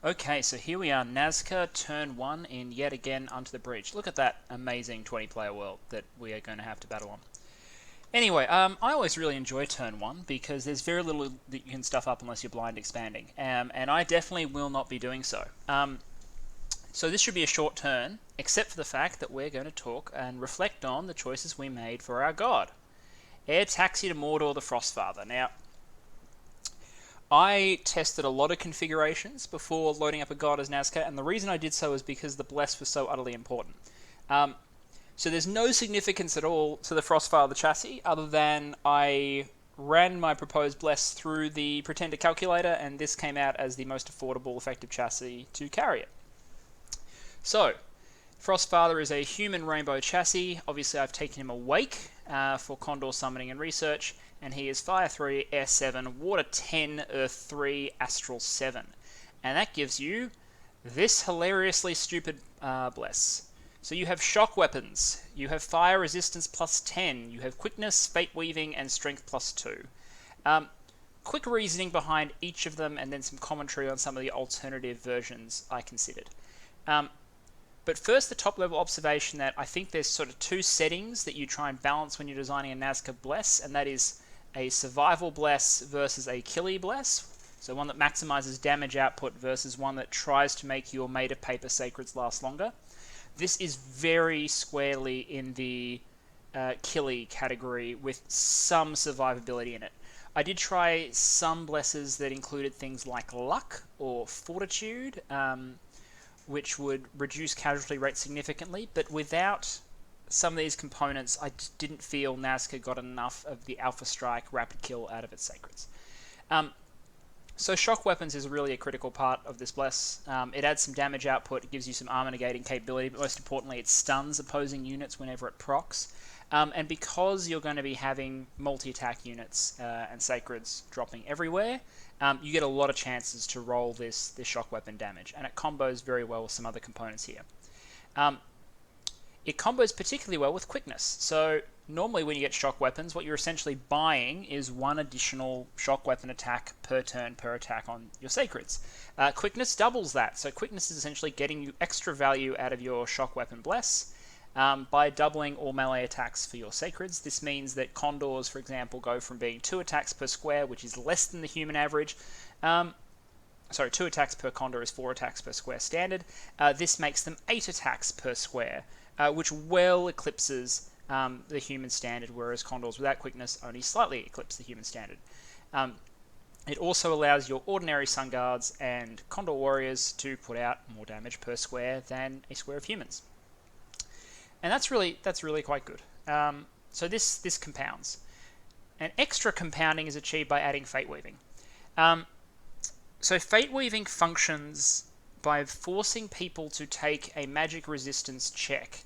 Okay, so here we are, Nazca, turn 1 in Yet Again Unto the Breach. Look at that amazing 20-player world that we are going to have to battle on. Anyway, I always really enjoy turn 1 because there's very little that you can stuff up unless you're blind expanding, and I definitely will not be doing so. So this should be a short turn, except for the fact that we're going to talk and reflect on the choices we made for our god. Air Taxi to Mordor the Frostfather. Now, I tested a lot of configurations before loading up a god as Nazca, and the reason I did so is because the bless was so utterly important. So there's no significance at all to the Frostfather chassis, other than I ran my proposed bless through the Pretender calculator, and this came out as the most affordable, effective chassis to carry it. So, Frostfather is a human rainbow chassis. Obviously, I've taken him awake for Condor summoning and research, and he is Fire 3, Air 7, Water 10, Earth 3, Astral 7. And that gives you this hilariously stupid bless. So you have shock weapons, you have fire resistance plus 10, you have quickness, fate weaving, and strength plus 2. Quick reasoning behind each of them, and then some commentary on some of the alternative versions I considered. But first, the top level observation that I think there's sort of two settings that you try and balance when you're designing a Nazca bless, and that is a survival bless versus a killy bless. So one that maximizes damage output versus one that tries to make your made of paper sacreds last longer. This is very squarely in the killy category with some survivability in it. I did try some blesses that included things like luck or fortitude, which would reduce casualty rate significantly, but without some of these components, I just didn't feel Nazca got enough of the Alpha Strike rapid kill out of its sacreds. So shock weapons is really a critical part of this bless. It adds some damage output, it gives you some armor negating capability, but most importantly it stuns opposing units whenever it procs. And because you're going to be having multi-attack units and sacreds dropping everywhere, you get a lot of chances to roll this shock weapon damage, and it combos very well with some other components here. It combos particularly well with quickness. So normally when you get shock weapons, what you're essentially buying is one additional shock weapon attack per turn per attack on your sacreds. Quickness doubles that, so quickness is essentially getting you extra value out of your shock weapon bless by doubling all melee attacks for your sacreds. This means that condors, for example, go from being 2 attacks per square, which is less than the human average. 2 attacks per condor is 4 attacks per square standard. This makes them 8 attacks per square, which well eclipses the human standard, whereas condors without quickness only slightly eclipse the human standard. It also allows your ordinary sun guards and condor warriors to put out more damage per square than a square of humans. And that's really quite good. So this compounds. And extra compounding is achieved by adding fate weaving. So fate weaving functions by forcing people to take a magic resistance check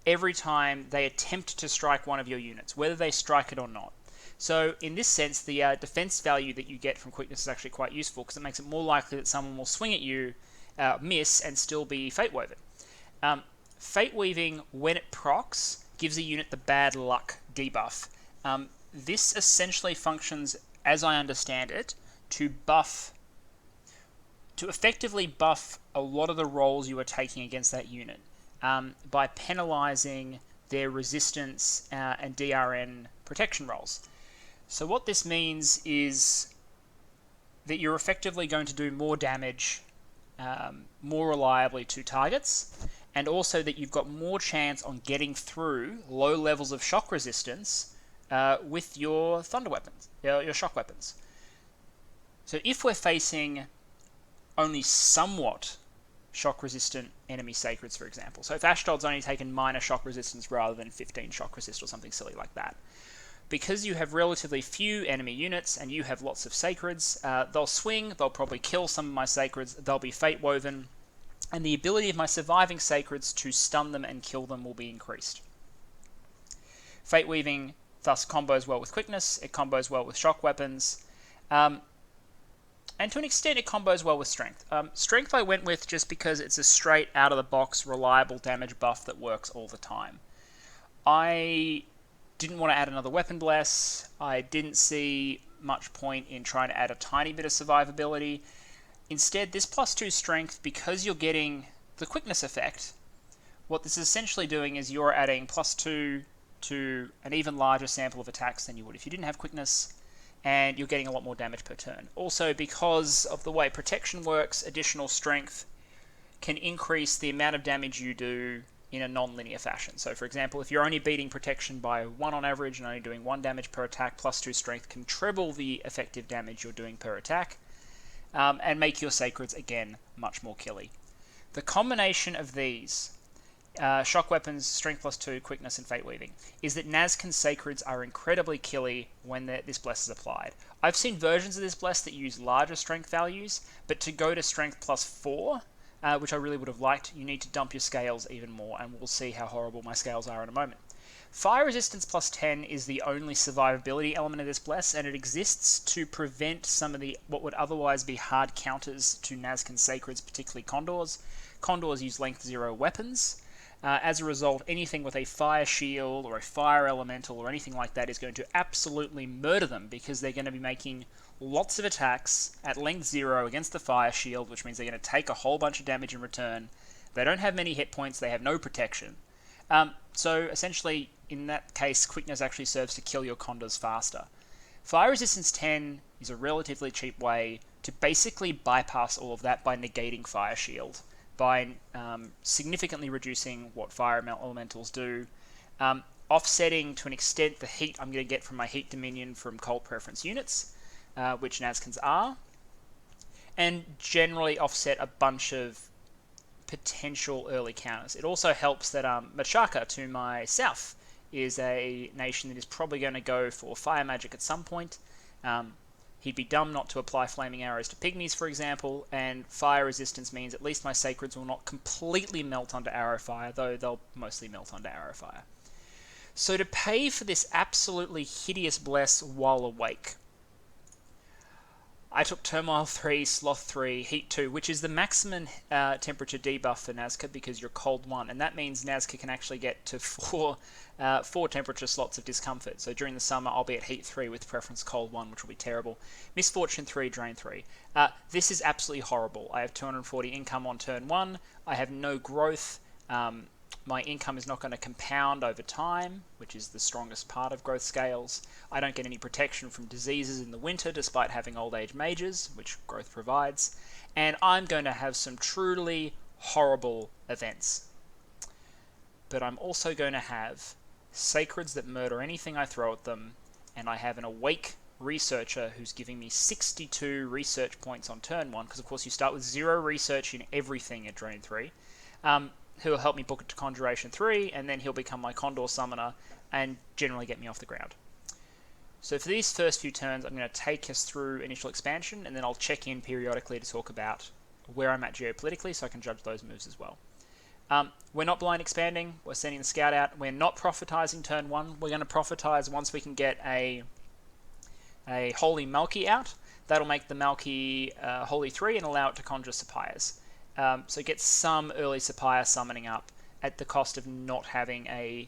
every time they attempt to strike one of your units, whether they strike it or not. So in this sense, the defense value that you get from quickness is actually quite useful because it makes it more likely that someone will swing at you, miss, and still be fate woven. Fate weaving, when it procs, gives a unit the bad luck debuff. This essentially functions, as I understand it, to effectively buff a lot of the rolls you are taking against that unit by penalizing their resistance and DRN protection rolls. So what this means is that you're effectively going to do more damage more reliably to targets, and also that you've got more chance on getting through low levels of shock resistance with your thunder weapons, your shock weapons. So if we're facing only somewhat shock-resistant enemy sacreds, for example. So if Ashdod's only taken minor shock resistance rather than 15 shock resist or something silly like that. Because you have relatively few enemy units and you have lots of sacreds, they'll swing, they'll probably kill some of my sacreds, they'll be fate woven, and the ability of my surviving sacreds to stun them and kill them will be increased. Fate weaving thus combos well with quickness, it combos well with shock weapons, and to an extent, it combos well with strength. Strength I went with just because it's a straight, out-of-the-box, reliable damage buff that works all the time. I didn't want to add another weapon bless. I didn't see much point in trying to add a tiny bit of survivability. Instead, this +2 strength, because you're getting the quickness effect, what this is essentially doing is you're adding +2 to an even larger sample of attacks than you would if you didn't have quickness, and you're getting a lot more damage per turn. Also, because of the way protection works, additional strength can increase the amount of damage you do in a non-linear fashion. So for example, if you're only beating protection by 1 on average and only doing 1 damage per attack, +2 strength can treble the effective damage you're doing per attack, and make your sacreds, again, much more killy. The combination of these, shock weapons, strength +2, quickness, and fate weaving, is that Nazcan sacreds are incredibly killy when this bless is applied. I've seen versions of this bless that use larger strength values, but to go to strength +4, which I really would have liked, you need to dump your scales even more, and we'll see how horrible my scales are in a moment. Fire resistance +10 is the only survivability element of this bless, and it exists to prevent some of the what would otherwise be hard counters to Nazcan sacreds, particularly condors. Condors use length 0 weapons. As a result, anything with a fire shield or a fire elemental or anything like that is going to absolutely murder them, because they're going to be making lots of attacks at length 0 against the fire shield, which means they're going to take a whole bunch of damage in return. They don't have many hit points, they have no protection. So essentially, in that case, quickness actually serves to kill your condors faster. Fire resistance 10 is a relatively cheap way to basically bypass all of that by negating fire shield, by significantly reducing what fire elementals do, offsetting to an extent the heat I'm going to get from my heat dominion from cult preference units, which Nazcans are, and generally offset a bunch of potential early counters. It also helps that Machaka to my south is a nation that is probably going to go for fire magic at some point. He'd be dumb not to apply flaming arrows to pygmies, for example, and fire resistance means at least my sacreds will not completely melt under arrow fire, though they'll mostly melt under arrow fire. So to pay for this absolutely hideous bless while awake, I took Turmoil 3, Sloth 3, Heat 2, which is the maximum temperature debuff for Nazca because you're cold 1, and that means Nazca can actually get to 4 temperature slots of discomfort. So during the summer, I'll be at Heat 3 with preference cold 1, which will be terrible. Misfortune 3, Drain 3. This is absolutely horrible. I have 240 income on turn 1. I have no growth. My income is not going to compound over time, which is the strongest part of growth scales. I don't get any protection from diseases in the winter despite having old age mages, which growth provides. And I'm going to have some truly horrible events. But I'm also going to have sacreds that murder anything I throw at them, and I have an awake researcher who's giving me 62 research points on turn 1, because of course you start with 0 research in everything at Drain 3. Who will help me book it to Conjuration 3, and then he'll become my Condor Summoner and generally get me off the ground. So for these first few turns, I'm going to take us through initial expansion, and then I'll check in periodically to talk about where I'm at geopolitically so I can judge those moves as well. We're not blind expanding, we're sending the scout out, we're not prophetizing turn 1, we're going to prophetize once we can get a Holy Malki out. That'll make the Malki Holy 3 and allow it to conjure Sapires. So get some early Sapphire summoning up at the cost of not having a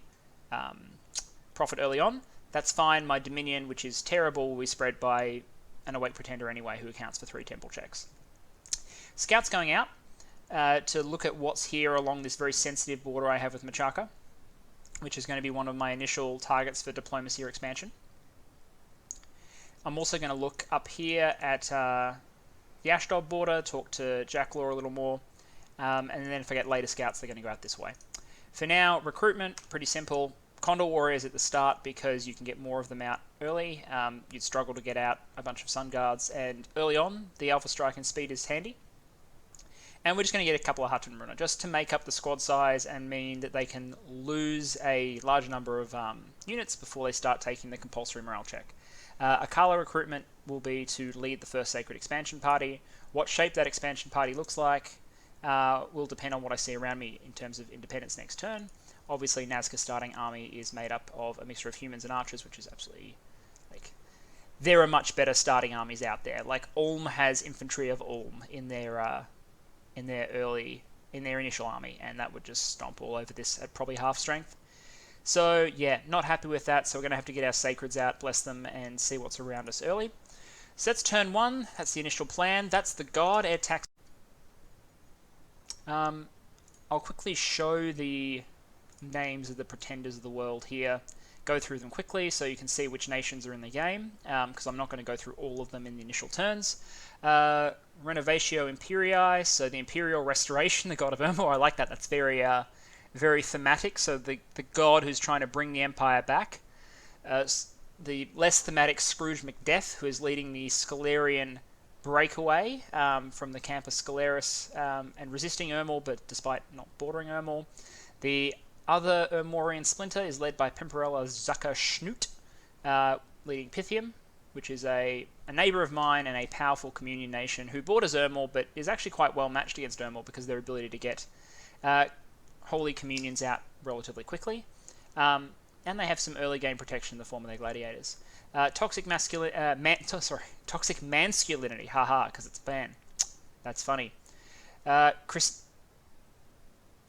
Prophet early on. That's fine. My Dominion, which is terrible, will be spread by an Awake Pretender anyway, who accounts for 3 Temple checks. Scouts going out to look at what's here along this very sensitive border I have with Machaka, which is going to be one of my initial targets for diplomacy or expansion. I'm also going to look up here at the Ashdod border, talk to Jacklaw a little more, and then if I get later scouts, they're going to go out this way. For now, recruitment, pretty simple. Condor Warriors at the start because you can get more of them out early. You'd struggle to get out a bunch of Sun Guards, and early on, the Alpha Strike and Speed is handy. And we're just going to get a couple of Hutton Runner just to make up the squad size and mean that they can lose a large number of units before they start taking the compulsory morale check. Akala recruitment will be to lead the first Sacred Expansion Party. What shape that expansion party looks like will depend on what I see around me in terms of independence next turn. Obviously, Nazca's starting army is made up of a mixture of humans and archers, which is absolutely, there are much better starting armies out there. Ulm has infantry of Ulm in their initial army, and that would just stomp all over this at probably half strength. So yeah, not happy with that, so we're going to have to get our sacreds out, bless them, and see what's around us early. So that's turn 1. That's the initial plan. That's the god air tax. I'll quickly show the names of the pretenders of the world here. Go through them quickly so you can see which nations are in the game, because I'm not going to go through all of them in the initial turns. Renovatio Imperii, so the Imperial Restoration, the god of Ermor. I like that. That's very very thematic. So the god who's trying to bring the empire back. The less thematic Scrooge McDeath, who is leading the Scalarian breakaway from the Campus Scalaris and resisting Ermor, but despite not bordering Ermor. The other Ermorian splinter is led by Pimperella Zucker Schnut, leading Pythium, which is a neighbour of mine and a powerful communion nation who borders Ermor, but is actually quite well matched against Ermor because of their ability to get holy communions out relatively quickly. And they have some early game protection in the form of their gladiators. Toxic masculinity, haha, because it's a ban. That's funny.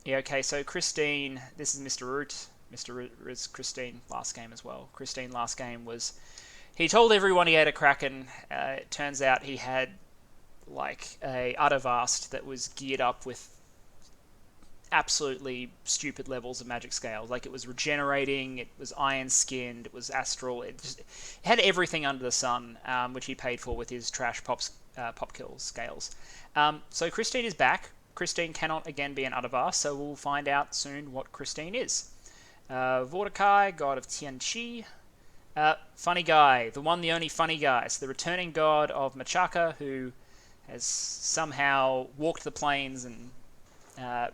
Yeah, okay, so Christine, this is Mr. Root. Mr. Root is Christine last game as well. Christine last game was... He told everyone he had a Kraken. It turns out he had, like, a Uttervast that was geared up with absolutely stupid levels of magic scales. Like, it was regenerating, it was iron-skinned, it was astral. It had everything under the sun, which he paid for with his trash pop kills scales. So Christine is back. Christine cannot again be an Uttervast, so we'll find out soon what Christine is. Vortikai, god of Tianqi. Funny guy, the one, the only funny guy. So the returning god of Machaka, who has somehow walked the plains and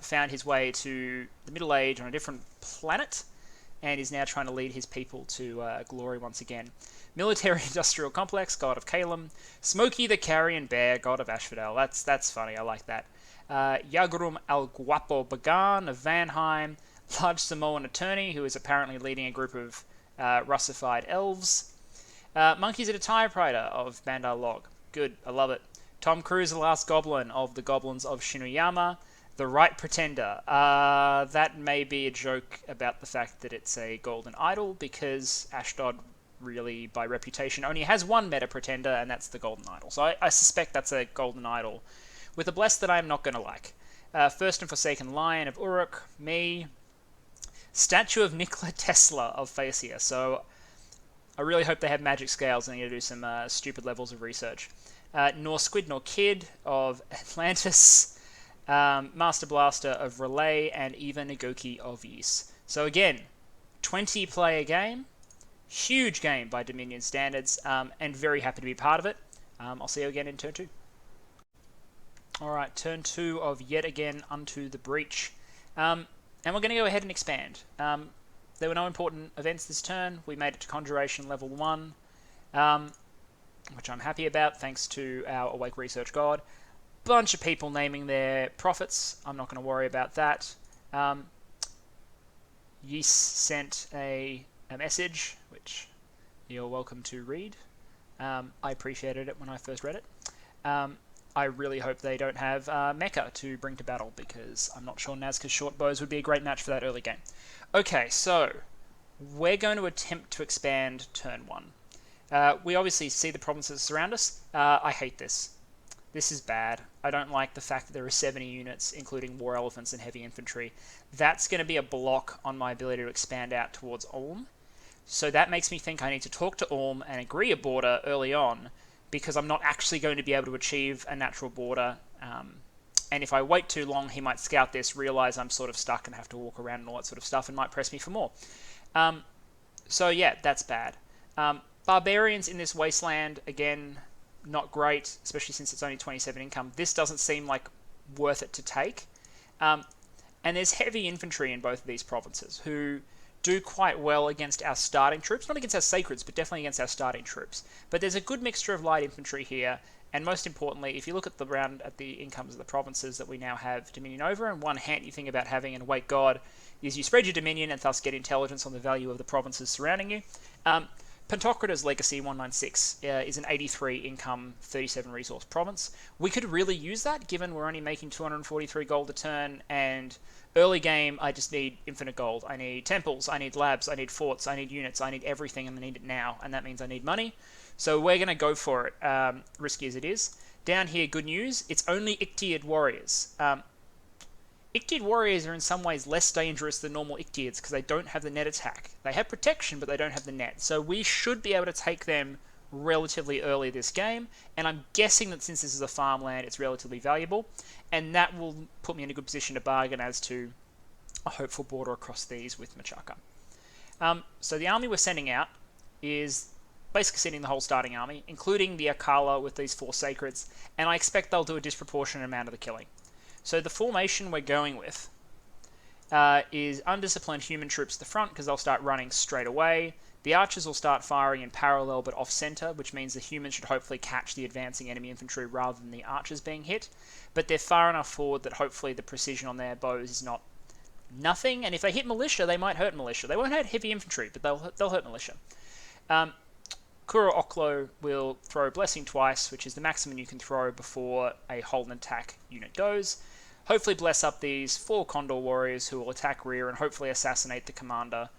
found his way to the Middle Age on a different planet, and is now trying to lead his people to glory once again. Military-industrial complex, god of Calum. Smokey the Carrion Bear, god of Asphodel. That's funny, I like that. Yagrum Al Guapo Bagan of Vanheim. Large Samoan attorney, who is apparently leading a group of Russified elves. Monkeys at a Typewriter of Bandar Log. Good, I love it. Tom Cruise, the Last Goblin of the Goblins of Shinuyama. The Right Pretender. That may be a joke about the fact that it's a golden idol, because Ashdod really, by reputation, only has one meta pretender, and that's the golden idol. So I suspect that's a golden idol with a bless that I'm not going to like. First and Forsaken Lion of Uruk. Me. Statue of Nikola Tesla of Phasia. So I really hope they have magic scales and I need to do some stupid levels of research. Nor Squid Nor Kid of Atlantis. Master Blaster of Relay, and Eva Nagoki of Ys. So again, 20-player game, huge game by Dominion standards, and very happy to be part of it. I'll see you again in turn 2. Alright, turn 2 of Yet Again Unto the Breach. And we're going to go ahead and expand. There were no important events this turn. We made it to Conjuration level 1, which I'm happy about, thanks to our Awake Research God. Bunch of people naming their profits. I'm not going to worry about that. Ys sent a message, which you're welcome to read. I appreciated it when I first read it. I really hope they don't have Mecha to bring to battle, because I'm not sure Nazca's short bows would be a great match for that early game. Okay, so we're going to attempt to expand turn 1. We obviously see the provinces surround us. I hate this. This is bad. I don't like the fact that there are 70 units, including war elephants and heavy infantry. That's going to be a block on my ability to expand out towards Ulm. So that makes me think I need to talk to Ulm and agree a border early on, because I'm not actually going to be able to achieve a natural border. And if I wait too long, he might scout this, realize I'm sort of stuck and have to walk around and all that sort of stuff, and might press me for more. So yeah, that's bad. Barbarians in this wasteland, again, not great, especially since it's only 27 income. This doesn't seem like worth it to take. And there's heavy infantry in both of these provinces who do quite well against our starting troops. Not against our sacreds, but definitely against our starting troops. But there's a good mixture of light infantry here, and most importantly, if you look at the incomes of the provinces that we now have Dominion over, and one handy thing about having an Awake God is you spread your Dominion and thus get intelligence on the value of the provinces surrounding you. Pantocrator's Legacy 196 is an 83 income, 37 resource province. We could really use that, given we're only making 243 gold a turn, and early game I just need infinite gold. I need temples, I need labs, I need forts, I need units, I need everything, and I need it now, and that means I need money. So we're going to go for it, risky as it is. Down here, good news, it's only Ictid warriors. Ictid warriors are in some ways less dangerous than normal Ictids because they don't have the net attack. They have protection, but they don't have the net. So we should be able to take them relatively early this game, and I'm guessing that since this is a farmland, it's relatively valuable, and that will put me in a good position to bargain as to a hopeful border across these with Machaca. So the army we're sending out is basically sending the whole starting army, including the Akala with these 4 sacreds, and I expect they'll do a disproportionate amount of the killing. So the formation we're going with is undisciplined human troops at the front because they'll start running straight away. The archers will start firing in parallel but off-center, which means the humans should hopefully catch the advancing enemy infantry rather than the archers being hit. But they're far enough forward that hopefully the precision on their bows is not nothing. And if they hit militia, they might hurt militia. They won't hurt heavy infantry, but they'll hurt militia. Kuro Oklo will throw Blessing twice, which is the maximum you can throw before a hold and attack unit goes. Hopefully bless up these 4 Condor warriors who will attack rear and hopefully assassinate the commander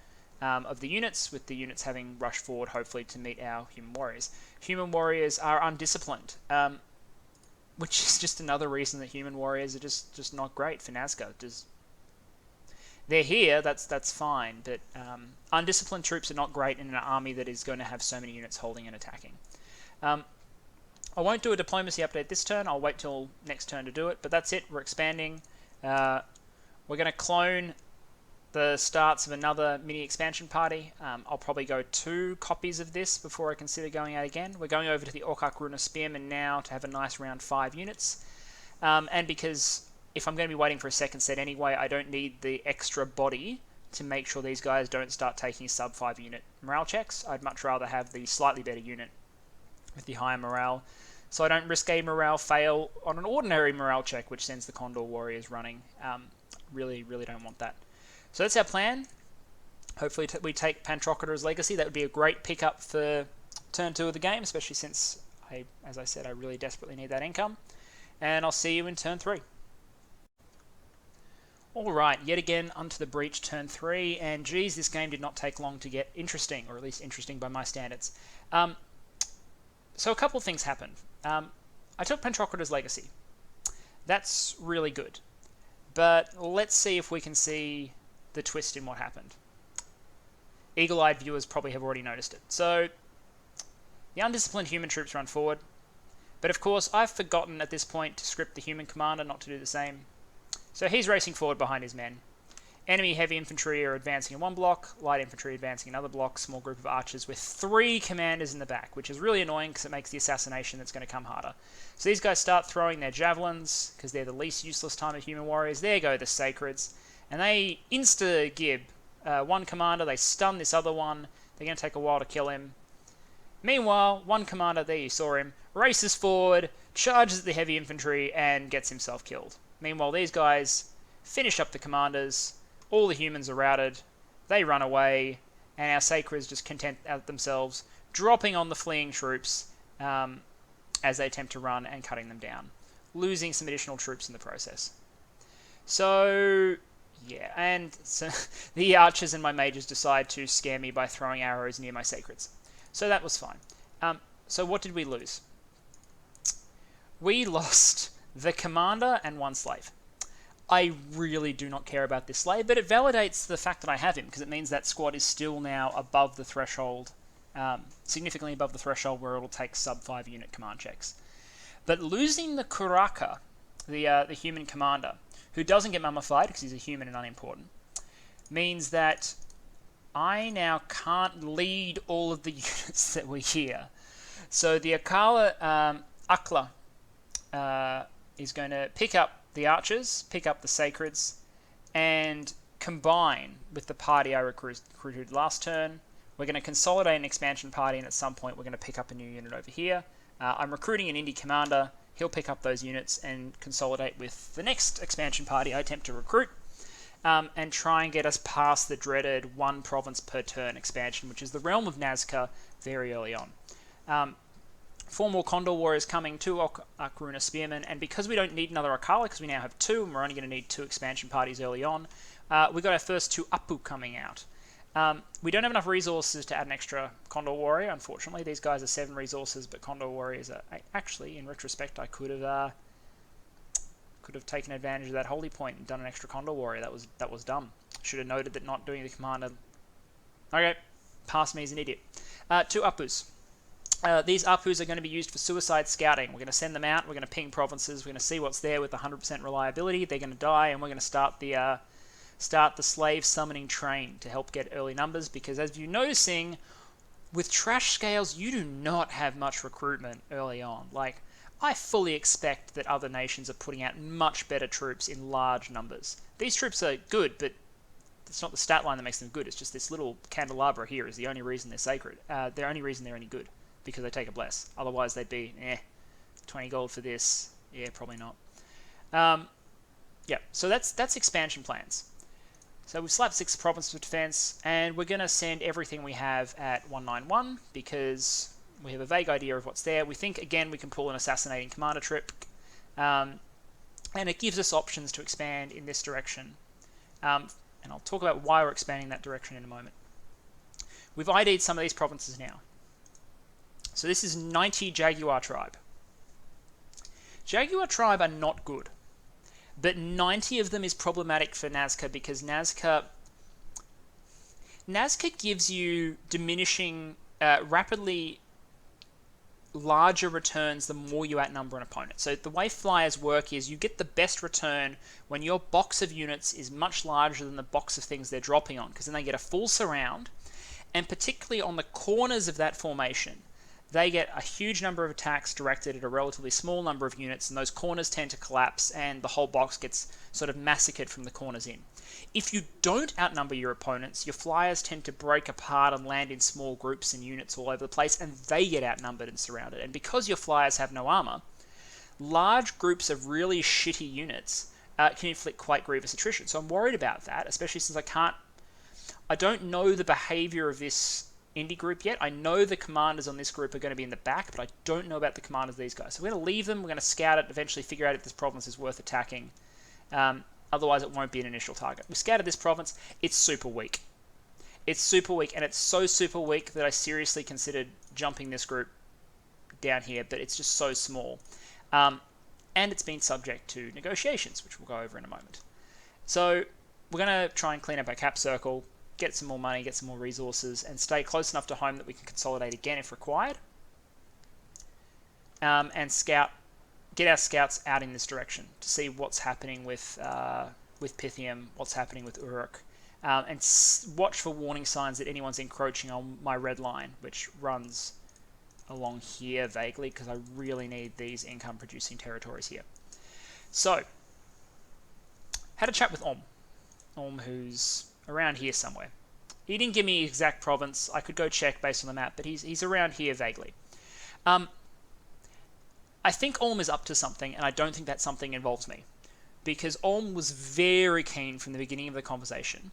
of the units, with the units having rushed forward hopefully to meet our human warriors. Human warriors are undisciplined, which is just another reason that human warriors are just not great for Nazca. They're here, that's fine, but undisciplined troops are not great in an army that is going to have so many units holding and attacking. I won't do a diplomacy update this turn, I'll wait till next turn to do it, but that's it, we're expanding. We're going to clone the starts of another mini expansion party. I'll probably go 2 copies of this before I consider going out again. We're going over to the Orkakruna Spearmen now to have a nice round 5 units. And because if I'm going to be waiting for a second set anyway, I don't need the extra body to make sure these guys don't start taking sub 5 unit morale checks. I'd much rather have the slightly better unit with the higher morale, so I don't risk a morale fail on an ordinary morale check, which sends the Condor warriors running. Really don't want that. So that's our plan. Hopefully we take Pantrocrator's Legacy. That would be a great pickup for turn 2 of the game, especially since, as I said, I really desperately need that income. And I'll see you in turn 3. Alright, yet again, Unto the Breach turn 3, and geez, this game did not take long to get interesting, or at least interesting by my standards. So a couple of things happened. I took Pantrocrator's Legacy. That's really good. But let's see if we can see the twist in what happened. Eagle-eyed viewers probably have already noticed it. So, the undisciplined human troops run forward. But of course, I've forgotten at this point to script the human commander not to do the same. So he's racing forward behind his men. Enemy heavy infantry are advancing in one block, light infantry advancing in another block, small group of archers with 3 commanders in the back, which is really annoying because it makes the assassination that's going to come harder. So these guys start throwing their javelins because they're the least useless time of human warriors. There go the sacreds. And they insta-gib one commander, they stun this other one. They're going to take a while to kill him. Meanwhile, one commander, there you saw him, races forward, charges at the heavy infantry, and gets himself killed. Meanwhile, these guys finish up the commanders. All the humans are routed, they run away, and our sacreds just content themselves, dropping on the fleeing troops as they attempt to run and cutting them down, losing some additional troops in the process. So, yeah, and so the archers and my mages decide to scare me by throwing arrows near my sacreds. So that was fine. So what did we lose? We lost the commander and 1 slave. I really do not care about this slave, but it validates the fact that I have him, because it means that squad is still now above the threshold, significantly above the threshold where it will take sub 5 unit command checks. But losing the Kuraka, the human commander, who doesn't get mummified because he's a human and unimportant, means that I now can't lead all of the units that were here. So the Akala Akla is going to pick up the archers, pick up the sacreds, and combine with the party I recruited last turn. We're going to consolidate an expansion party, and at some point we're going to pick up a new unit over here. I'm recruiting an indie commander. He'll pick up those units and consolidate with the next expansion party I attempt to recruit, and try and get us past the dreaded 1 province per turn expansion, which is the realm of Nazca very early on. 4 more Condor Warriors coming, 2 Akaruna Spearmen, and because we don't need another Akala, because we now have 2, and we're only going to need 2 expansion parties early on, we got our first 2 Apu coming out. We don't have enough resources to add an extra Condor Warrior, unfortunately. These guys are 7 resources, but Condor Warriors are... Actually, in retrospect, I could have taken advantage of that holy point and done an extra Condor Warrior. That was dumb. Should have noted that not doing the commander... Okay, past me as an idiot. 2 Apus. These Apus are going to be used for suicide scouting. We're going to send them out, we're going to ping provinces, we're going to see what's there with 100% reliability. They're going to die, and we're going to start the slave summoning train to help get early numbers, because as you're noticing, with trash scales, you do not have much recruitment early on. Like, I fully expect that other nations are putting out much better troops in large numbers. These troops are good, but it's not the stat line that makes them good. It's just this little candelabra here is the only reason they're sacred. The only reason they're any good, because they take a bless. Otherwise, they'd be, 20 gold for this. Yeah, probably not. Yeah, so that's expansion plans. So we've slapped 6 provinces of defense, and we're going to send everything we have at 191 because we have a vague idea of what's there. We think, again, we can pull an assassinating commander trip, and it gives us options to expand in this direction. And I'll talk about why we're expanding that direction in a moment. We've ID'd some of these provinces now. So this is 90 Jaguar Tribe. Jaguar Tribe are not good, but 90 of them is problematic for Nazca because Nazca gives you diminishing, rapidly larger returns the more you outnumber an opponent. So the way flyers work is you get the best return when your box of units is much larger than the box of things they're dropping on, because then they get a full surround, and particularly on the corners of that formation, they get a huge number of attacks directed at a relatively small number of units, and those corners tend to collapse, and the whole box gets sort of massacred from the corners in. If you don't outnumber your opponents, your flyers tend to break apart and land in small groups and units all over the place, and they get outnumbered and surrounded. And because your flyers have no armor, large groups of really shitty units can inflict quite grievous attrition. So I'm worried about that, especially since I don't know the behavior of this indie group yet. I know the commanders on this group are going to be in the back, but I don't know about the commanders of these guys. So we're going to leave them, we're going to scout it, eventually figure out if this province is worth attacking. Otherwise, it won't be an initial target. We scouted this province. It's super weak. It's super weak, and it's so super weak that I seriously considered jumping this group down here, but it's just so small. And it's been subject to negotiations, which we'll go over in a moment. So we're going to try and clean up our cap circle, get some more money, get some more resources, and stay close enough to home that we can consolidate again if required. And get our scouts out in this direction to see what's happening with Pythium, what's happening with Uruk, and watch for warning signs that anyone's encroaching on my red line, which runs along here vaguely, because I really need these income-producing territories here. So, had a chat with Om, who's around here somewhere. He didn't give me exact province. I could go check based on the map, but he's around here vaguely. I think Ulm is up to something, and I don't think that something involves me. Because Ulm was very keen from the beginning of the conversation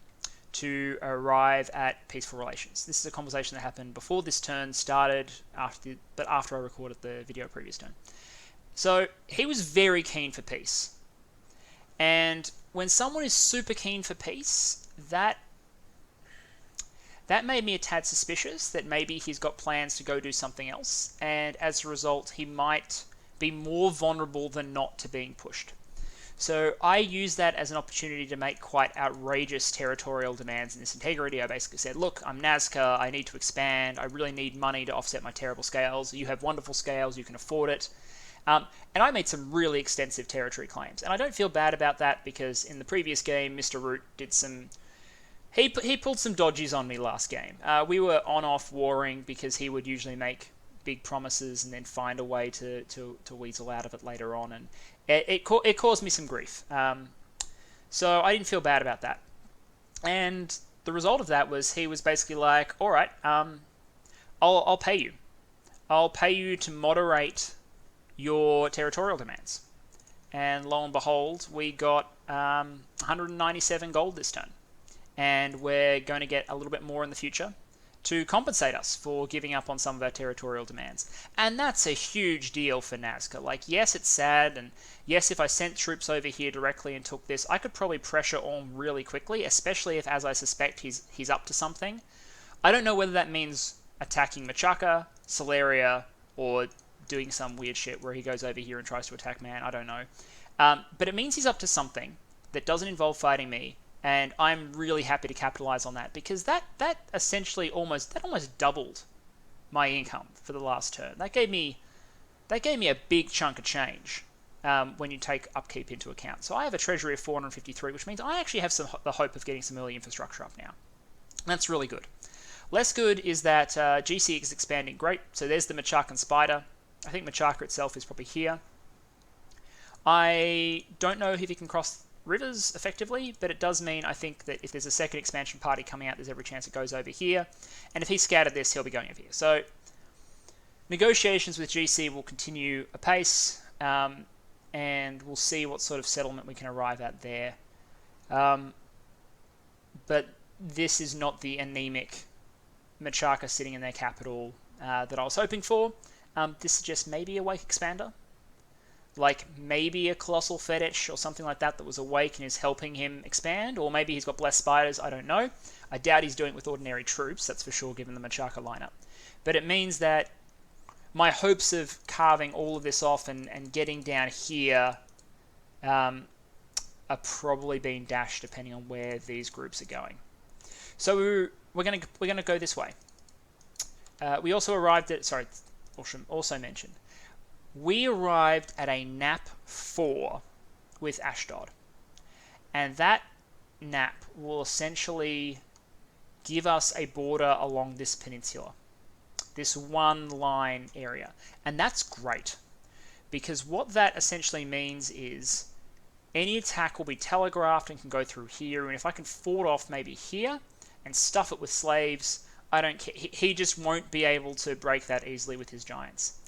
to arrive at peaceful relations. This is a conversation that happened before this turn started, but after I recorded the video previous turn. So he was very keen for peace. And when someone is super keen for peace, that made me a tad suspicious that maybe he's got plans to go do something else, and as a result, he might be more vulnerable than not to being pushed. So I used that as an opportunity to make quite outrageous territorial demands in this integrity. I basically said, look, I'm Nazca, I need to expand, I really need money to offset my terrible scales. You have wonderful scales, you can afford it. And I made some really extensive territory claims. And I don't feel bad about that because in the previous game, Mr. Root did some... He pulled some dodgies on me last game. We were on-off warring because he would usually make big promises and then find a way to weasel out of it later on, and it caused me some grief. So I didn't feel bad about that. And the result of that was he was basically like, all right, I'll pay you. I'll pay you to moderate your territorial demands. And lo and behold, we got 197 gold this turn. And we're going to get a little bit more in the future to compensate us for giving up on some of our territorial demands. And that's a huge deal for Nazca. Like, yes, it's sad, and yes, if I sent troops over here directly and took this, I could probably pressure Orm really quickly, especially if, as I suspect, he's up to something. I don't know whether that means attacking Machaka, Celeria, or doing some weird shit where he goes over here and tries to attack Man. I don't know. But it means he's up to something that doesn't involve fighting me, and I'm really happy to capitalize on that, because that essentially almost doubled my income for the last turn. That gave me a big chunk of change when you take upkeep into account. So I have a treasury of 453, which means I actually have the hope of getting some early infrastructure up now. That's really good. Less good is that GC is expanding great. So there's the Machakan Spider. I think Machaka itself is probably here. I don't know if he can cross rivers effectively, but it does mean, I think, that if there's a second expansion party coming out, there's every chance it goes over here. And if he scattered this, he'll be going over here. So negotiations with GC will continue apace, and we'll see what sort of settlement we can arrive at there. But this is not the anemic Machaka sitting in their capital that I was hoping for. This suggests maybe a Wake Expander. Like maybe a Colossal Fetish or something like that was awake and is helping him expand, or maybe he's got Blessed Spiders, I don't know. I doubt he's doing it with ordinary troops, that's for sure, given the Machaka lineup. But it means that my hopes of carving all of this off and getting down here are probably being dashed depending on where these groups are going. So we're gonna go this way. We also arrived at, sorry, also mentioned, we arrived at a NAP 4 with Ashdod. And that NAP will essentially give us a border along this peninsula. This one line area. And that's great. Because what that essentially means is any attack will be telegraphed and can go through here. And if I can fort off maybe here and stuff it with slaves, I don't care. He just won't be able to break that easily with his giants.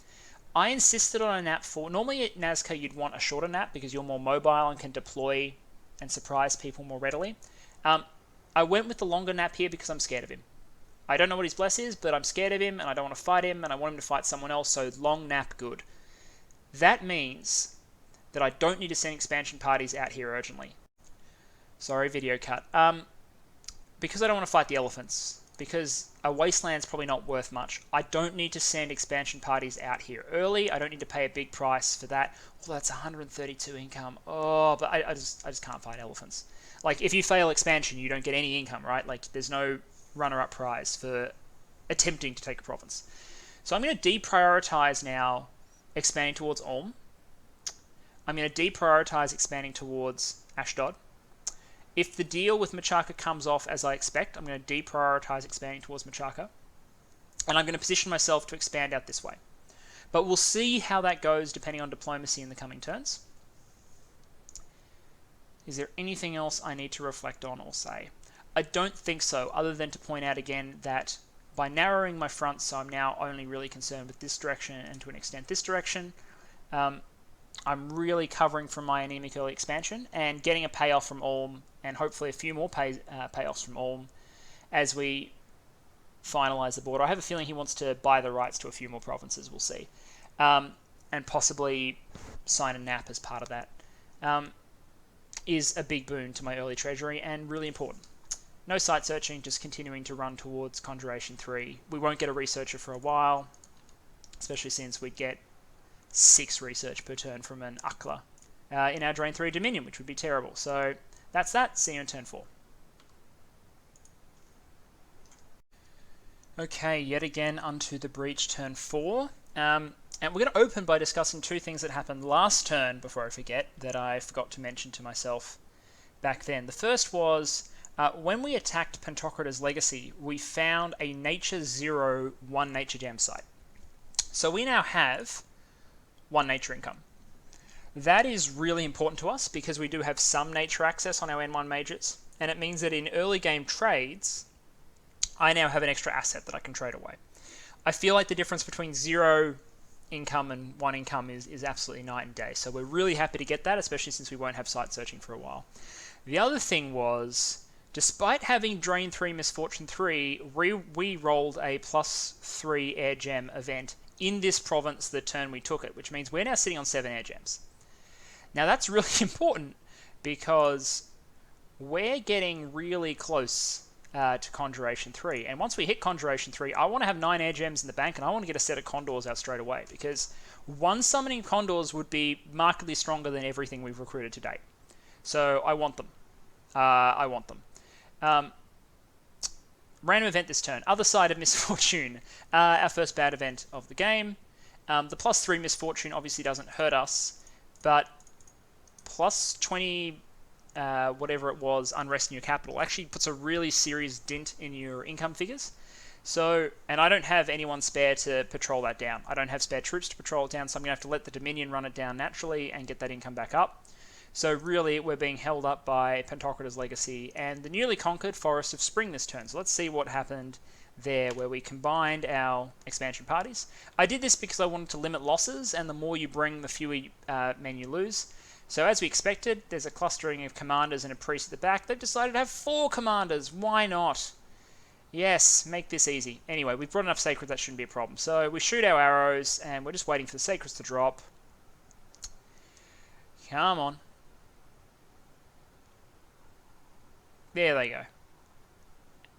I insisted on a nap 4. Normally at Nazca you'd want a shorter nap because you're more mobile and can deploy and surprise people more readily. I went with the longer nap here because I'm scared of him. I don't know what his bless is, but I'm scared of him and I don't want to fight him and I want him to fight someone else, so long nap good. That means that I don't need to send expansion parties out here urgently. Sorry, video cut. Because I don't want to fight the elephants. Because a wasteland's probably not worth much. I don't need to send expansion parties out here early. I don't need to pay a big price for that. Although that's 132 income. Oh, but I just can't fight elephants. Like, if you fail expansion, you don't get any income, right? Like, there's no runner-up prize for attempting to take a province. So I'm going to deprioritize now expanding towards Ulm. I'm going to deprioritize expanding towards Ashdod. If the deal with Machaka comes off as I expect, I'm going to deprioritize expanding towards Machaka. And I'm going to position myself to expand out this way. But we'll see how that goes depending on diplomacy in the coming turns. Is there anything else I need to reflect on or say? I don't think so, other than to point out again that by narrowing my front, so I'm now only really concerned with this direction and to an extent this direction, I'm really covering from my anemic early expansion and getting a payoff from Ulm, and hopefully a few more payoffs from Ulm as we finalise the border. I have a feeling he wants to buy the rights to a few more provinces, we'll see. And possibly sign a NAP as part of that. Is a big boon to my early treasury and really important. No site searching, just continuing to run towards Conjuration 3. We won't get a researcher for a while, especially since we'd get 6 research per turn from an Akla in our Drain 3 Dominion, which would be terrible. So that's that. See you in turn 4. Okay, yet again unto the breach turn 4. And we're going to open by discussing 2 things that happened last turn, before I forget, that I forgot to mention to myself back then. The first was, when we attacked Pantocrator's Legacy, we found a Nature 0 1 Nature Gem site. So we now have 1 Nature income. That is really important to us because we do have some Nature access on our N1 majors, and it means that in early game trades, I now have an extra asset that I can trade away. I feel like the difference between 0 income and 1 income is absolutely night and day. So we're really happy to get that, especially since we won't have site searching for a while. The other thing was Despite having Drain 3, Misfortune 3, we rolled a +3 air gem event in this province the turn we took it, which means we're now sitting on 7 air gems. Now that's really important because we're getting really close to Conjuration 3. And once we hit Conjuration 3, I want to have 9 air gems in the bank, and I want to get a set of Condors out straight away, because one summoning Condors would be markedly stronger than everything we've recruited to date. So I want them. Random event this turn. Other Side of Misfortune. Our first bad event of the game. The +3 Misfortune obviously doesn't hurt us, but +20... whatever it was, unrest in your capital, actually puts a really serious dent in your income figures. So, and I don't have anyone spare to patrol that down. I don't have spare troops to patrol it down, so I'm going to have to let the Dominion run it down naturally and get that income back up. So really, we're being held up by Pantocrator's Legacy and the newly conquered Forest of Spring this turn. So let's see what happened there, where we combined our expansion parties. I did this because I wanted to limit losses, and the more you bring, the fewer men you lose. So as we expected, there's a clustering of commanders and a priest at the back. They've decided to have 4 commanders. Why not? Yes, make this easy. Anyway, we've brought enough sacreds, that shouldn't be a problem. So we shoot our arrows, and we're just waiting for the sacreds to drop. Come on. There they go.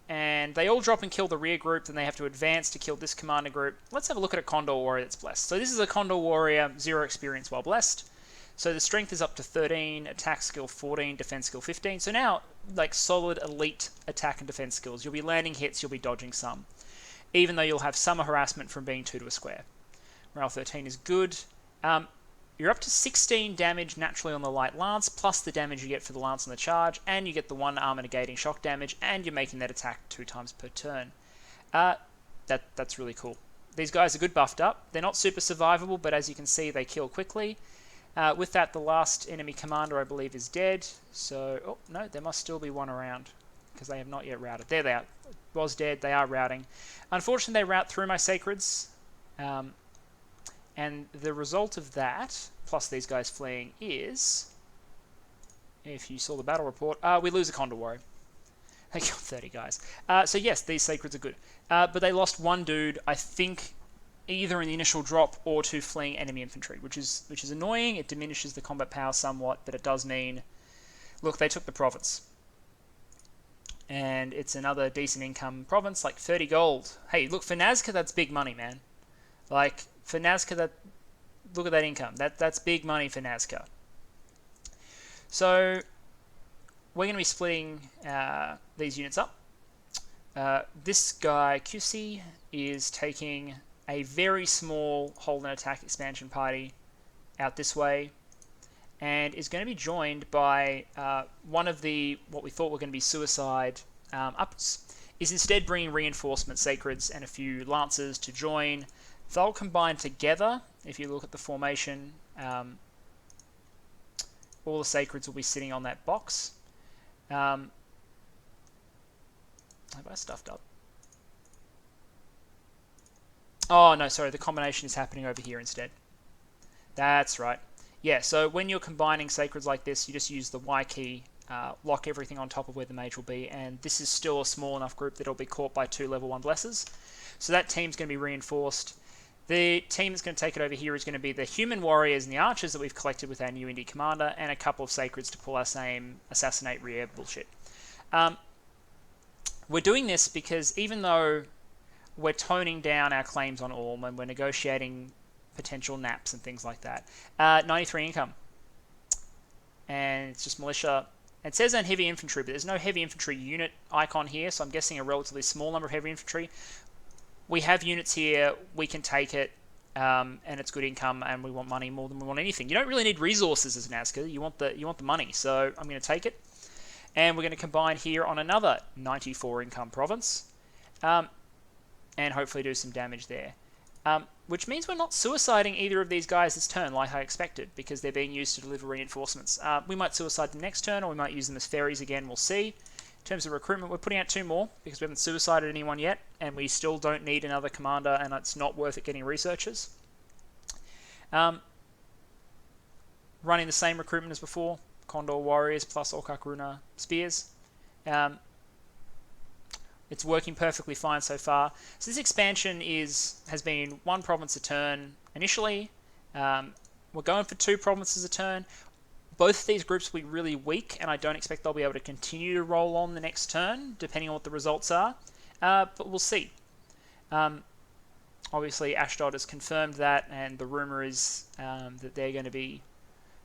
And they all drop and kill the rear group, then they have to advance to kill this commander group. Let's have a look at a Condor Warrior that's blessed. So this is a Condor Warrior, 0 experience while blessed. So the strength is up to 13, attack skill 14, defense skill 15. So now, like, solid elite attack and defense skills. You'll be landing hits, you'll be dodging some. Even though you'll have some harassment from being 2 to a square. Morale 13 is good. You're up to 16 damage naturally on the light lance, plus the damage you get for the lance on the charge, and you get the 1 armor negating shock damage, and you're making that attack 2 times per turn. That's really cool. These guys are good buffed up. They're not super survivable, but as you can see, they kill quickly. With that, the last enemy commander, I believe, is dead. So, oh, no, there must still be one around, because they have not yet routed. There they are. Was dead. They are routing. Unfortunately, they route through my sacreds. And the result of that, plus these guys fleeing, is, if you saw the battle report, we lose a Condor Warrior. They killed 30 guys. So yes, these sacreds are good. But they lost 1 dude, I think, either in the initial drop or to fleeing enemy infantry, which is annoying. It diminishes the combat power somewhat, but it does mean, look, they took the province. And it's another decent income province, like 30 gold. Hey, look, for Nazca, that's big money, man. Like, for Nazca, look at that income. That's big money for Nazca. So, we're going to be splitting these units up. This guy, QC, is taking a very small hold and attack expansion party out this way, and is going to be joined by one of the, what we thought were going to be suicide ups, is instead bringing reinforcement sacreds and a few lancers to join. They'll combine together. If you look at the formation, all the sacreds will be sitting on that box. Have I stuffed up? Oh, no, sorry, the combination is happening over here instead. That's right. Yeah, so when you're combining sacreds like this, you just use the Y key, lock everything on top of where the mage will be, and this is still a small enough group that it'll be caught by 2 level 1 blessers. So that team's going to be reinforced. The team that's going to take it over here is going to be the human warriors and the archers that we've collected with our new indie commander, and a couple of sacreds to pull our same assassinate rear bullshit. We're doing this because even though we're toning down our claims on Ulm and we're negotiating potential naps and things like that, 93 income. And it's just militia. It says on heavy infantry, but there's no heavy infantry unit icon here, so I'm guessing a relatively small number of heavy infantry. We have units here, we can take it, and it's good income, and we want money more than we want anything. You don't really need resources as Nazca, you want the money, so I'm going to take it. And we're going to combine here on another 94 income province, and hopefully do some damage there. Which means we're not suiciding either of these guys this turn like I expected, because they're being used to deliver reinforcements. We might suicide them next turn, or we might use them as ferries again, we'll see. In terms of recruitment, we're putting out 2 more, because we haven't suicided anyone yet, and we still don't need another commander, and it's not worth it getting researchers. Running the same recruitment as before, Condor Warriors plus Orkakruna Spears. It's working perfectly fine so far. So this expansion has been 1 province a turn initially. We're going for 2 provinces a turn. Both of these groups will be really weak, and I don't expect they'll be able to continue to roll on the next turn, depending on what the results are. But we'll see. Obviously, Ashdod has confirmed that, and the rumour is that they're going to be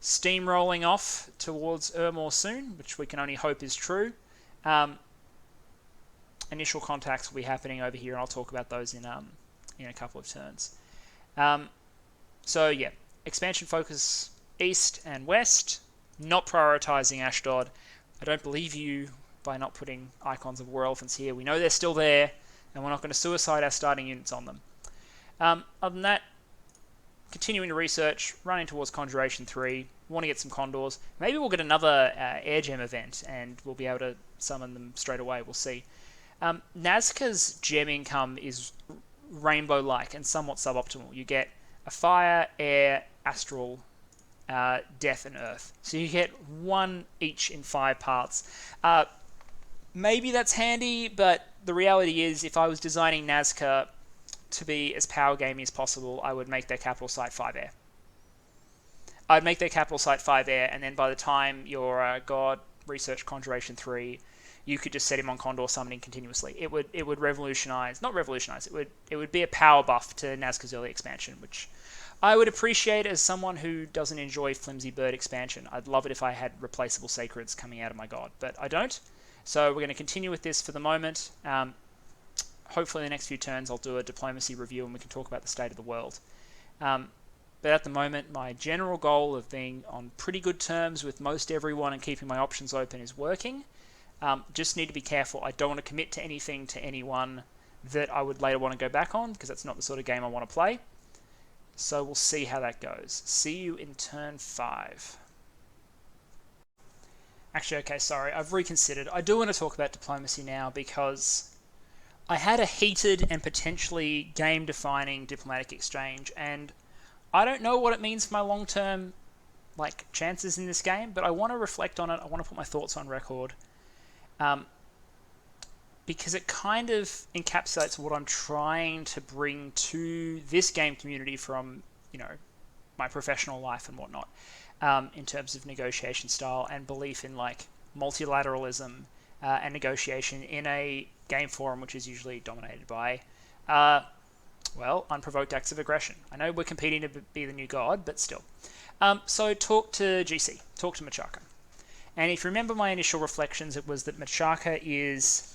steamrolling off towards Ermor soon, which we can only hope is true. Initial contacts will be happening over here, and I'll talk about those in a couple of turns. So yeah, expansion focus east and west, not prioritising Ashdod. I don't believe you by not putting icons of war elephants here. We know they're still there, and we're not going to suicide our starting units on them. Other than that, continuing to research, running towards Conjuration 3, want to get some Condors. Maybe we'll get another air gem event, and we'll be able to summon them straight away. We'll see. Nazca's gem income is rainbow-like and somewhat suboptimal. You get a fire, air, astral, death, and earth. So you get 1 each in 5 parts. Maybe that's handy, but the reality is if I was designing Nazca to be as power gamey as possible, I would make their capital site 5 air. I'd make their capital site 5 air, and then by the time your god research Conjuration 3, you could just set him on Condor summoning continuously. It would revolutionize, not revolutionize, it would be a power buff to Nazca's early expansion, which I would appreciate as someone who doesn't enjoy flimsy bird expansion. I'd love it if I had replaceable sacreds coming out of my god, but I don't. So we're going to continue with this for the moment. Hopefully in the next few turns I'll do a diplomacy review and we can talk about the state of the world. But at the moment, my general goal of being on pretty good terms with most everyone and keeping my options open is working. Just need to be careful. I don't want to commit to anything to anyone that I would later want to go back on, because that's not the sort of game I want to play. So we'll see how that goes. See you in turn 5. Actually, okay, sorry, I've reconsidered. I do want to talk about diplomacy now because I had a heated and potentially game-defining diplomatic exchange, and I don't know what it means for my long-term chances in this game, but I want to reflect on it. I want to put my thoughts on record. Because it kind of encapsulates what I'm trying to bring to this game community from, my professional life and whatnot, in terms of negotiation style and belief in multilateralism and negotiation in a game forum which is usually dominated by, unprovoked acts of aggression. I know we're competing to be the new god, but still. So talk to GC, talk to Machaka. And if you remember my initial reflections, it was that Machaka is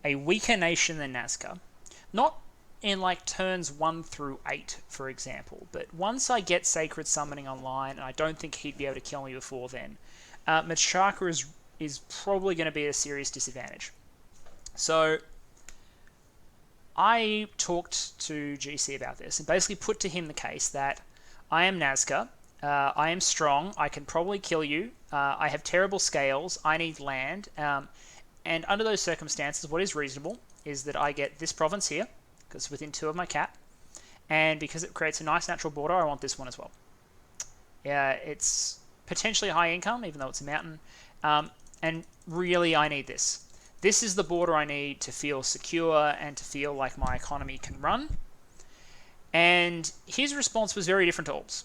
a weaker nation than Nazca. Not in turns 1 through 8, for example, but once I get Sacred Summoning online, and I don't think he'd be able to kill me before then, Machaka is probably going to be at a serious disadvantage. So I talked to GC about this and basically put to him the case that I am Nazca, I am strong, I can probably kill you, I have terrible scales, I need land, and under those circumstances, what is reasonable is that I get this province here, because it's within 2 of my cap, and because it creates a nice natural border, I want this one as well. It's potentially high income, even though it's a mountain, and really I need this. This is the border I need to feel secure and to feel like my economy can run. And his response was very different to Olm's.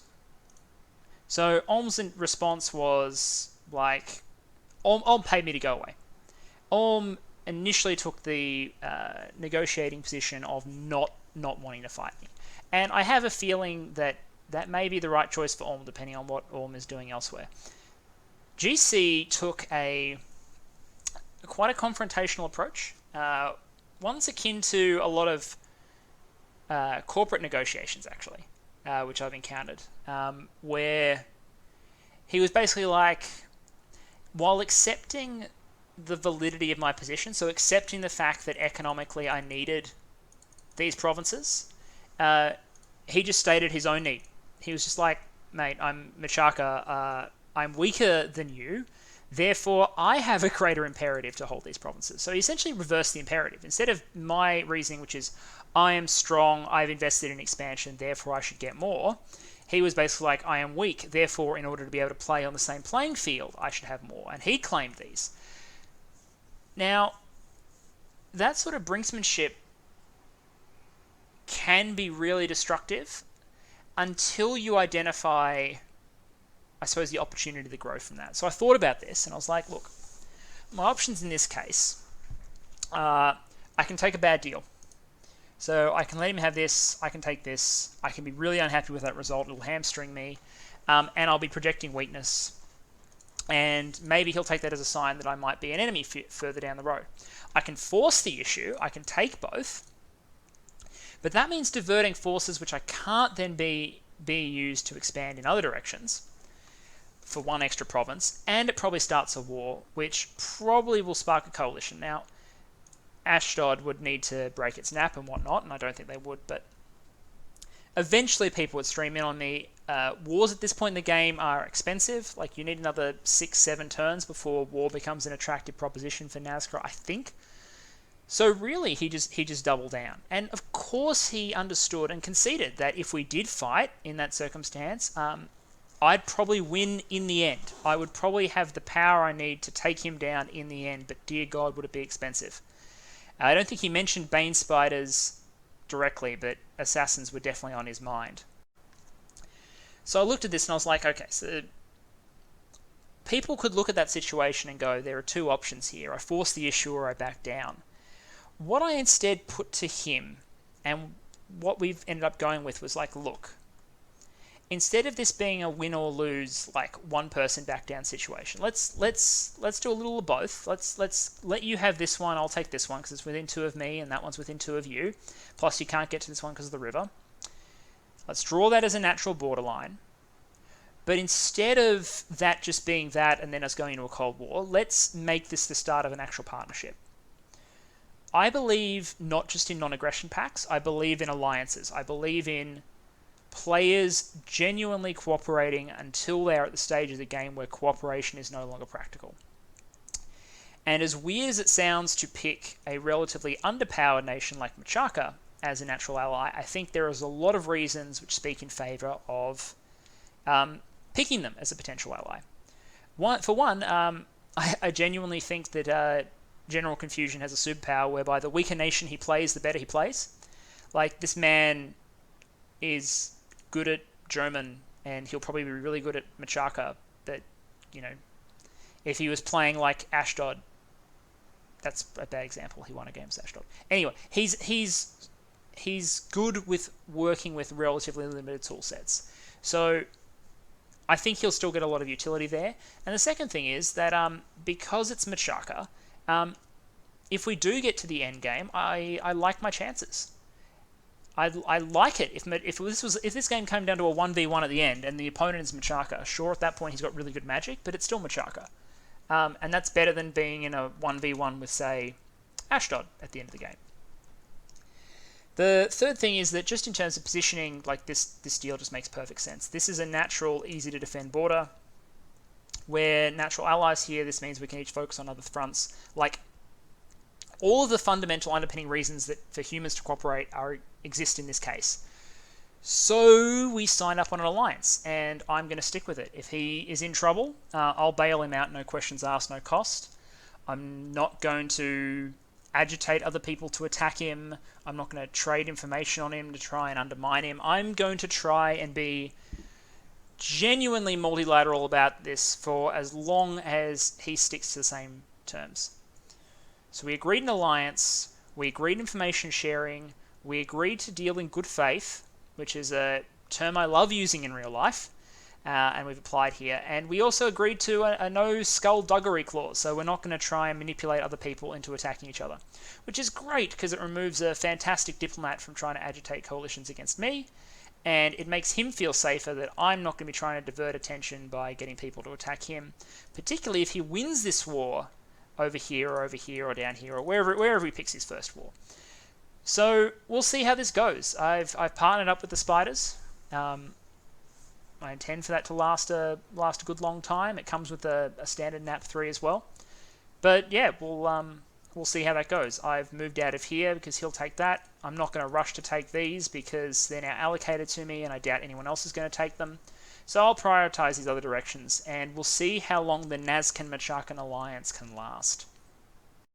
So Olm's response was Olm paid me to go away. Olm initially took the negotiating position of not wanting to fight me. And I have a feeling that that may be the right choice for Olm, depending on what Olm is doing elsewhere. GC took quite a confrontational approach. One's akin to a lot of corporate negotiations, actually, which I've encountered, where he was basically while accepting the validity of my position, so accepting the fact that economically I needed these provinces, he just stated his own need. He was just mate, I'm Machaka, I'm weaker than you, therefore I have a greater imperative to hold these provinces. So he essentially reversed the imperative. Instead of my reasoning, which is I am strong, I've invested in expansion, therefore I should get more, he was basically I am weak, therefore in order to be able to play on the same playing field, I should have more. And he claimed these. Now, that sort of brinksmanship can be really destructive until you identify, I suppose, the opportunity to grow from that. So I thought about this and I was like, look, my options in this case, I can take a bad deal. So I can let him have this, I can take this, I can be really unhappy with that result, it'll hamstring me, and I'll be projecting weakness. And maybe he'll take that as a sign that I might be an enemy further down the road. I can force the issue, I can take both, but that means diverting forces which I can't then be used to expand in other directions for one extra province, and it probably starts a war, which probably will spark a coalition. Now, Ashdod would need to break its nap and whatnot, and I don't think they would, but eventually people would stream in on me. Wars at this point in the game are expensive. Like, you need another 6-7 turns before war becomes an attractive proposition for Nazca, I think. So really, he just doubled down. And of course he understood and conceded that if we did fight in that circumstance, I'd probably win in the end. I would probably have the power I need to take him down in the end, but dear God, would it be expensive. I don't think he mentioned Bane Spiders directly, but assassins were definitely on his mind. So I looked at this and I was like, okay, so people could look at that situation and go, there are two options here. I force the issue or I back down. What I instead put to him, and what we've ended up going with, was like, look, instead of this being a win or lose, like one person back down situation, let's do a little of both. Let's let you have this one, I'll take this one because it's within 2 of me and that one's within 2 of you. Plus you can't get to this one because of the river. Let's draw that as a natural borderline. But instead of that just being that and then us going into a Cold War, let's make this the start of an actual partnership. I believe not just in non-aggression pacts, I believe in alliances. I believe in players genuinely cooperating until they're at the stage of the game where cooperation is no longer practical. And as weird as it sounds to pick a relatively underpowered nation like Machaca as a natural ally, I think there is a lot of reasons which speak in favour of picking them as a potential ally. For one, I genuinely think that General Confusion has a superpower whereby the weaker nation he plays, the better he plays. Like, this man is good at German, and he'll probably be really good at Machaca, but, you know, if he was playing like Ashdod, that's a bad example, he won a game with Ashdod. Anyway, he's good with working with relatively limited tool sets. So I think he'll still get a lot of utility there. And the second thing is that because it's Machaca, if we do get to the end game, I like my chances. I like it. If this game came down to a 1v1 at the end and the opponent is Machaca, sure, at that point he's got really good magic, but it's still Machaca. And that's better than being in a 1v1 with, say, Ashdod at the end of the game. The third thing is that just in terms of positioning, like this deal just makes perfect sense. This is a natural, easy to defend border. We're natural allies here. This means we can each focus on other fronts. Like, all of the fundamental underpinning reasons that for humans to cooperate exist in this case. So we sign up on an alliance, and I'm going to stick with it. If he is in trouble, I'll bail him out, no questions asked, no cost. I'm not going to agitate other people to attack him. I'm not going to trade information on him to try and undermine him. I'm going to try and be genuinely multilateral about this for as long as he sticks to the same terms. So we agreed an alliance, we agreed information sharing, we agreed to deal in good faith, which is a term I love using in real life, and we've applied here. And we also agreed to a no skullduggery clause, so we're not going to try and manipulate other people into attacking each other, which is great because it removes a fantastic diplomat from trying to agitate coalitions against me, and it makes him feel safer that I'm not going to be trying to divert attention by getting people to attack him, particularly if he wins this war over here or down here or wherever he picks his first war. So we'll see how this goes. I've partnered up with the spiders. I intend for that to last a good long time. It comes with a standard nap 3 as well. But yeah, we'll see how that goes. I've moved out of here because he'll take that. I'm not going to rush to take these because they're now allocated to me and I doubt anyone else is going to take them. So I'll prioritize these other directions, and we'll see how long the Nazcan Machacan alliance can last.